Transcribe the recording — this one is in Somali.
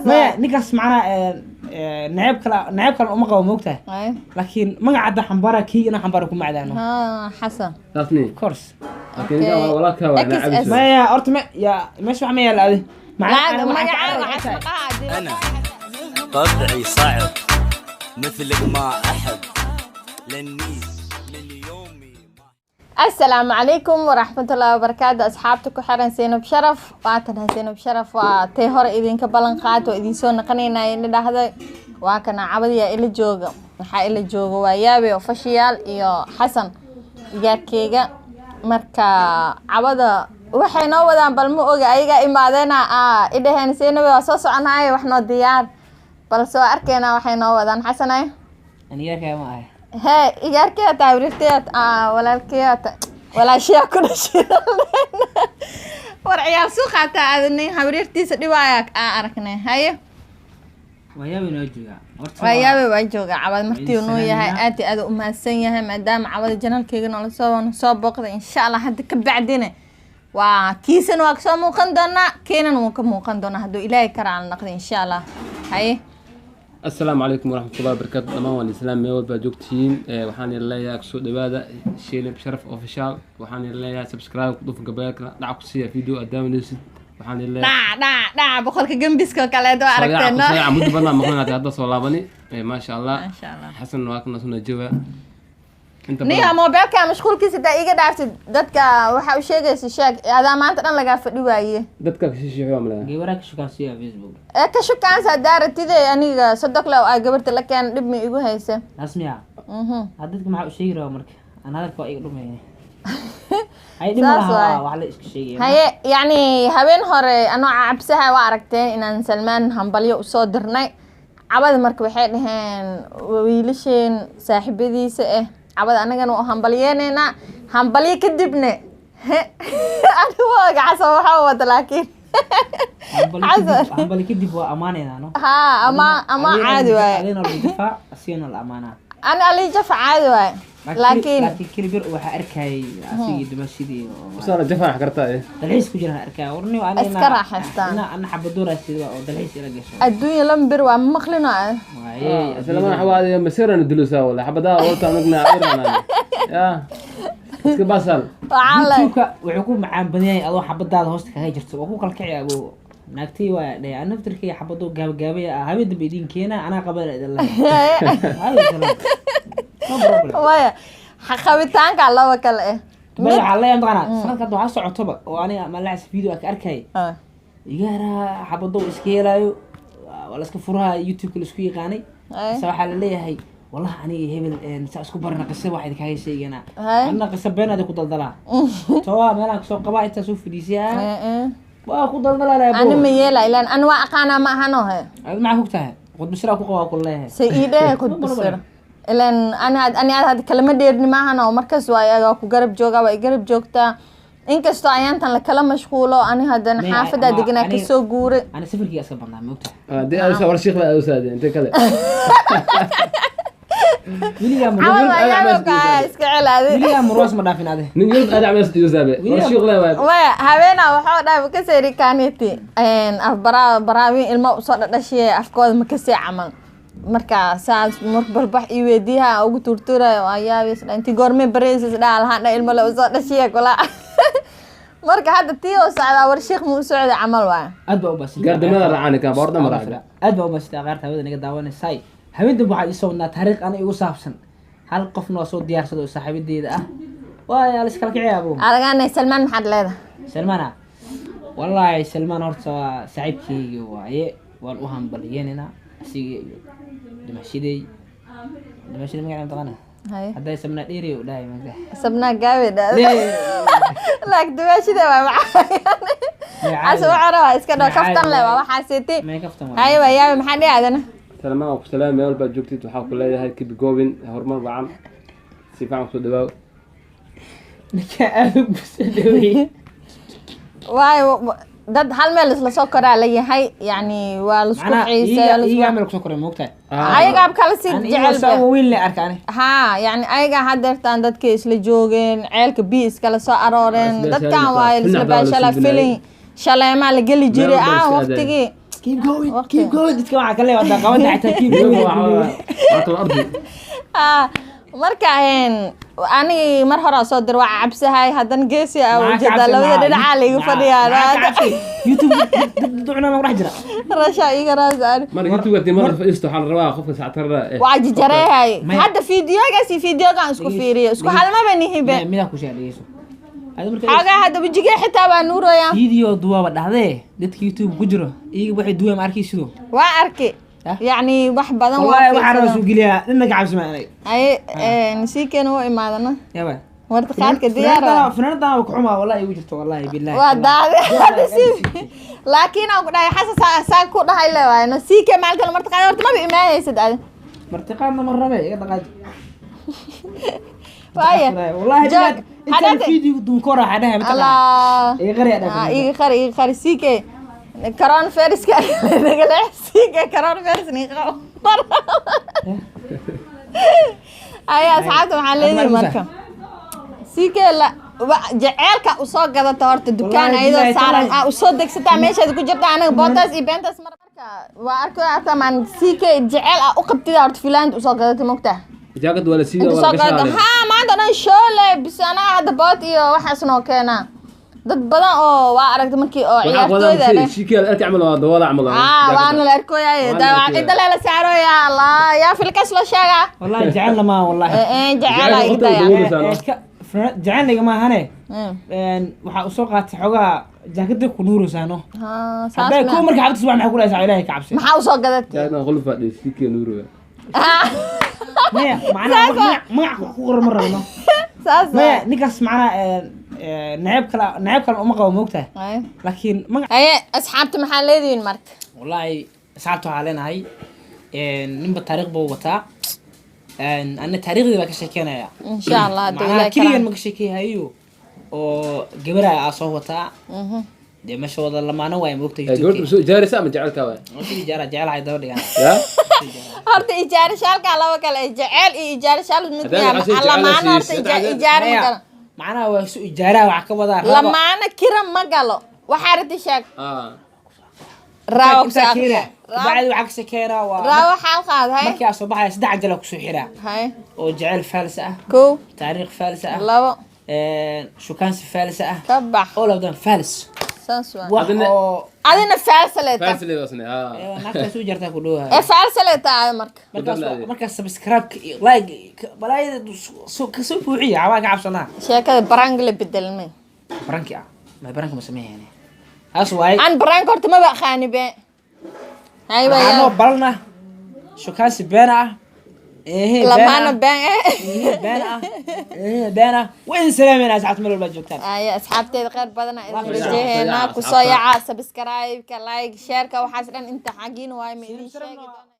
ما نكاس معنا نعيب كلا أمك وموقته لكن ما قعد حنبارة كي أنا حنبارة كم معدانه حسن تصني كورس لكن جا ولا كوا نعم ما يا أرتم يا مش وحمي يا الأذي لا ما أنا طبعي صعب مثلك ما أحب لأني من يومي السلام عليكم ورحمة الله وبركاته أصحابتك حرن زينب شرف واتنا زينب شرف وتهور إذن كبلن قات وإذن سون قنينا إن هذا وكنا عبدي إلى جوجا waxaa ila jooga waa yaabe official iyo xasan yaarkeyga marka cabada waxay noo wadaan bal ma oga ayaga imaadeena idaheen seenawe waa soo soconaay wax noo diyaar bal soo arkeena waxay noo wadaan xasanay أنا ما أيه هي yaarkeyga taawirteed walaalkeeda walaashiya ku dhashay war ciyaar suuqa ta aadnay habriirtiisa dhibaaya aragnay haye ويابي واجوغا عباد مرتي ونوياها آتي أدو أمهاسينيها مادام عباد جنال كيغن ولسوا بوقدا إن شاء الله هدي كبعدين وكيسن واكسو موقن دونا كينن موقن دونا هدو إلهي كرع النقد إن شاء الله هاي السلام عليكم ورحمة الله وبركاته أمان والإسلام ميول باجوكتين وحاني الله ياك سوء دبادة شيلي بشرف أوفيشال وحاني الله ياك سبسكرايب ضوف قبالك دعوك سيا فيديو قدام نسيت وحاني الله دع بقولك جنبسكو كلا دو عرفتنا صياع عمود بنا مقنعة هذا صلابني ما شاء الله ما شاء الله حسن واكنا سنة جوا انت نيها موبايلك مشغول كيس دقيقة دعفت دتك waxa uu sheegaysa sheeg adaa maanta dhan laga fadhi waaye dadka ka shisheeyo amla gabarka shukaansiya Facebook ka shukaansa daaratide aniga saddex loo ay gabarta la keen dib ma igu haysa rasmiya hadadka maxaa u sheegi rabaa marka aan hadalka iga dhumeeyay hay dhimaha wax la iska sheegay haye yani habeen hore anoo cabsaha waa aragteen inaan Salmaan hambalyo u soo dirnay cabad marka waxay dhaheen wiilasheen saaxiibadiisa cabad anagana oo hambalyeena hambalye kadibna anigu gacaso waxa wada laakiin hambalye kadib waa amaanayna no ama caadi waay adina loo difaac asina la amaana ana ali jaf caadi waay laakiin kiribir waxa arkay asigi dimashidii soo jafaa kartaa dalxiis ku jira arkay warni waa iska raaxaystaan ana xabadura sida oo dalxiis ila gasho adduunyo lambir waa maqlina waaye salaam xawaadi masirana dulusa wala xabada wata magna cirana ya iska basal wuxuu ku macaan badan yahay adoo xabadaada hoosta kaga jirto oo ku kala kiciyaabo naagtii waa dhay ana naftirkii xabado gaabgaabay habeen dambe idin keena ana qabal idin lahayn waya xaqabitaanka laba kale mid xalay aan qana sanadka waxa socotoba oo aniga malaas video ka arkay igara xabado iska yeelayo wala iska furaha YouTube la isku yaqaanay waxa la leeyahay والله أنا هبل سأسكو برنا قصة واحد كهاي شيء أنا قصة بينا ده كتل دلا سواء مالك سو قبائل تشوف فيديسيا وأخذ دلا لا أنا ميلا إلى أنا واقعنا ما هنوه معك وقتها قد بشرا كوكوا كلها سيدة كنت بشرا إلى أنا هذا كلمة ديرني ما هنوه مركز وايا كوجرب جوجا ويجرب جوجتا إنك استعيان تن لكلام مشغولة أنا هذا نحافظ دقنا كسو جوري أنا سافر كي أسكت برنامج وقتها دي أنا سافر شيخ لا أستاذ أنت كذا ويليام روس ما دافين هذا نيجي أدعم استجوابه والشيخ لا ويا هبنا وحنا بكسر كانتي إن براوي الماء صار الأشياء أفكار مكسر عمل مركا ساعات مربح يوديها أو تورتورة ويا بس أنت قرمي بريز لا هذا الماء صار الأشياء كلها مركا هذا تيو ساعة ورشيخ مساعد عمل واحد أدبو بس قرد ما رعاني كان برضه مرة أدبو بس تغيرت هذا نقدر داون ساي هبين waxaa isoo na taariikh ana igu saabsan hal qof noo soo diyaarsado saaxiibadeeda ah waa la iska kiyaabo aragana Salmaan maxad leedahay Salmaana wallahi Salmaan horta waa saaxiibkeyga waaye waan u hambalyeynaa asiga dimashidey magaca taqana haday sabna dheeri u dhaay maanta sabna gaawida laak dimashidey waa macaan asoo carawa iska dhoo kaftan leh waa waxa siitay hay waa maxaa dhacdana سلام عليكم سلام يا ولد جوكتي وحاول لي هاي كيب جوبين هرمون بعم سيفان وصل دواء نكأ بسدوي واي dad hal meel isla soo koraa la yahay yani waa la isku xiisay iga meel ku soo koray moogtay ayaga kala si jecel baa wiil la arkaan ha yani ayaga hadeertaan dadka isla joogeen ceelka biis kala soo arooreen dadkan waa isla baashala filin shaleema la gali jiray waqtigii keep going Waqti. keep going dadka waxaa kale wada qabada xataa keep going waa kala ardi marka ani mar hore soo dir waa cabsahay hadan geesi ah Maxaa wajida ka cabsi labada lahaa? dhinac liiga Maxaa ka fadhiyaa cabsi? youtube ducna ma wax jira rasha iga raasaan mar youtube tii mar fadhiisto xal rabaa qofka saactarada waa jijareehay Maya. hadda fiidiyogaasi fiidiyogan isku fiiriyo isku halma banihibe mida ku sheegayso hada marka xaga hadda wajigay xitaa waa nuuraya video duwaba dhahday dadka youtube ku jiro iyaga waxay duway ma arkay sidoo waa arki يعني wax badan والله waxaan rasu galiya inna gacabsi ma anay ay nasiikeen oo imaadana yaba warta qaadka diyaar fanaanada ku xuma wallahi ugu jirto wallahi billahi waa daade laakiin aan ku dhahay xasas saa ku dhahay leeyahay nasiike maalkan marta qaad horta ma imaanaysid aad martiqaadna ma rabe iga dhaqaaj waaya wallahi inta video dun ko raaxa dhahay mata Allah iga qari dhahay iga qari siike كرون فارس كان نقول سيكا كرون فارس نيقاو أي أصحابته محلين مركب سيكا لا جعلك وصاق هذا تهرت الدكان أيضا صار وصدق ستا ماشي هذا كجبت أنا بوتاس إيفنتس مرة وأركو أتمنى سيكا جعل أقبت تهرت فيلاند وصاق هذا مقطع جاكد ولا سيدا ولا وصاق هذا ها ما عندنا شغل بس أنا هذا بوتي وحسنو كنا dad badan oo waa aragtay markii oo ciyaartooyda leh shikeel aad amal waa dawada amal waan la arkooyay cida la saaro ya Allah ya filkas la sheega wallahi jacalna ma wallahi jacala idaya jacalniga ma hane waxa u soo qaatay xogaa jaakada ku nuurusaano hadday ku marka cabdi subax maxaa ku leeyahay ilaahay ka cabsi maxaa u soo gadatay jaakada qolf fadhi shikeel nuuru maya macna ma ku qoran mar rabno saas maya ninkaas macna نعيب كلا أمك وموقته لكن ما هي أصحابته محلين مرك والله أصحابته علينا هاي نبى التاريخ بوتا أنا تاريخ ذي بكشكينا يا إن شاء الله معنا كليا مكشكي هايو وجبرها أصوتها دي مش والله لما أنا وين موقته قلت جاري سام جعلك وين ما في جارة هاي دوري يعني يا هرت إيجار شالك على وكل جعل إيجار شال مثل على ما أنا هرت إيجار مقال معنا وسو إيجارها وعكبة لما أنا كرم مقاله وحارتي شاك راوك سكينة بعد وعكس سكينة راوك حلقة هاي مركي أصبحها يسدع جلك سحرة هاي وجعل فلسة كو تاريخ فلسة لا شو كان فلسة كبح all of them فلس سانسوا أدينا فلسة لتا فلسة لي أصلا نحن سو جرتا كلها فلسة لتا مركز سبسكرايب لايك بلاي سو فوعية عواقع عبصنا شيكا برانك اللي بدلني برانكي ما برانك مسميه يعني أسواي عن برانك قلت ما بقى خاني بي أيوة يا بالنا شو كان سبنا إيه لما أنا بان إيه بانا وين سلامنا ساعات ملو البجوكتان يا أصحابتي غير بدنا إذا كصياعة سبسكرايب كلايك شير كوحاسرين أنت حاجين واي من